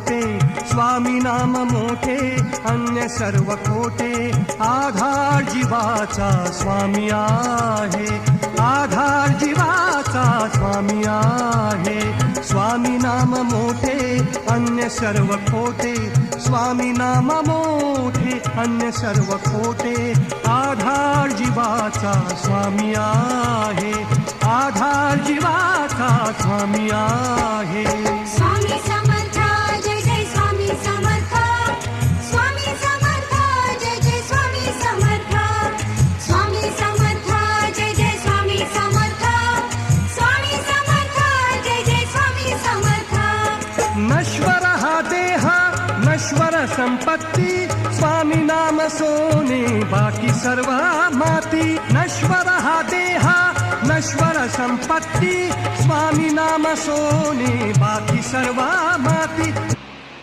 खोटे, स्वामी नाम मोठे अन्य सर्व खोटे. आधार जीवाचा स्वामी आहे, आधार जीवाचा स्वामी आहे. स्वामी नाम मोठे अन्य सर्व खोटे, स्वामी नाम मोठे अन्य सर्व खोटे. आधार जीवाचा स्वामी आहे, आधार जीवाचा स्वामी आहे. स्वामी समर्थ जय जय स्वामी समर्थ, स्वामी समर्थ जय जय स्वामी समर्थ, स्वामी समर्थ जय जय स्वामी समर्थ, स्वामी समर्थ जय जय स्वामी समर्थ. नश्वर हा देह नश्वर संपत्ती, स्वामी नाम सोने बाकी सर्व माती. नश्वर हा देह नश्वर संपत्ती, स्वामी नाम सोने बाकी सर्व माती.